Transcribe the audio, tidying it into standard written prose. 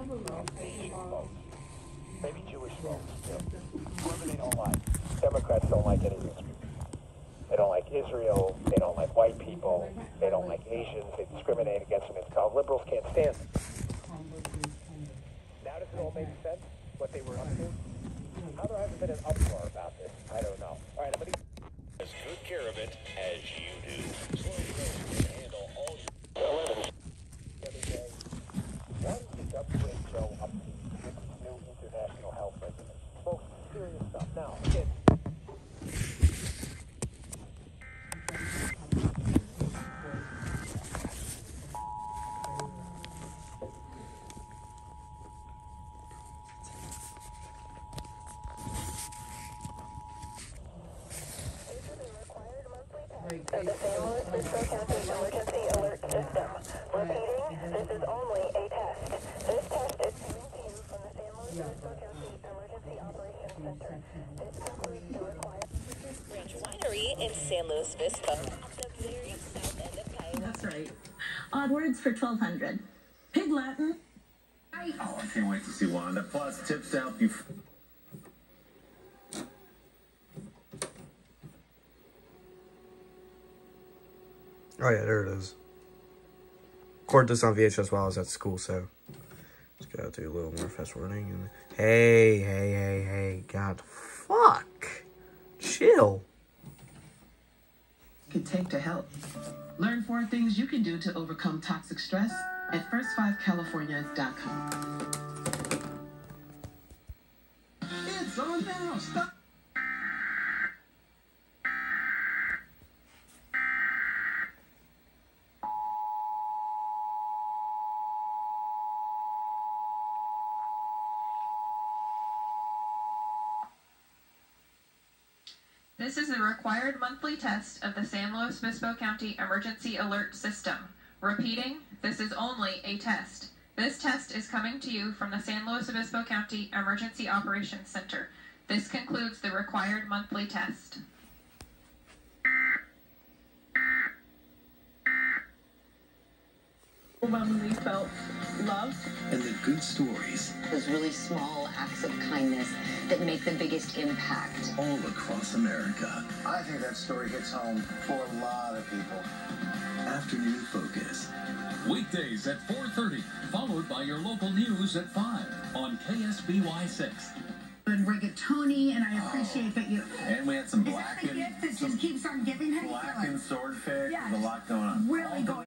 Asian folks, maybe Jewish folks, whoever they don't like. Democrats don't like any of this. They don't like Israel, they don't like white people, they don't like Asians, they discriminate against them. It's called liberals can't stand them. Now does it all make sense, what they were up to? How there hasn't been an uproar about this, I don't know. All right, I'm going to as good care of it as you do. Slow roads can handle all your 11 the other day. Why is the WHO up to new international health regulations? Folks, serious stuff. Now, again, So the San Luis Obispo County Emergency Alert System. Repeating, this is only a test. This test is coming to you from the San Luis Obispo County Emergency Operations Center. This concludes the required... Ranch Winery in San Luis Obispo, at the very south end of Cairo. That's right. Odd words for 1200. Pig Latin. Oh, I can't wait to see Wanda. Plus, tips to help you. Oh yeah, there it is. Recorded this on VHS while I was at school, so just gotta do a little more fast forwarding. And hey, God, fuck, chill. Could take to help. Learn 4 things you can do to overcome toxic stress at first5california.com. It's on now. Stop. This is a required monthly test of the San Luis Obispo County Emergency Alert System. Repeating, this is only a test. This test is coming to you from the San Luis Obispo County Emergency Operations Center. This concludes the required monthly test. Overwhelmingly felt love. And the good stories. Those really small acts of kindness that make the biggest impact. All across America. I think that story hits home for a lot of people. Afternoon Focus. Weekdays at 4:30, followed by your local news at 5 on KSBY 6. And rigatoni, and I appreciate that you... And we had some blackened... Is that the gift that just keeps on giving? Blackened swordfish. Yeah, There's a lot going on. Really going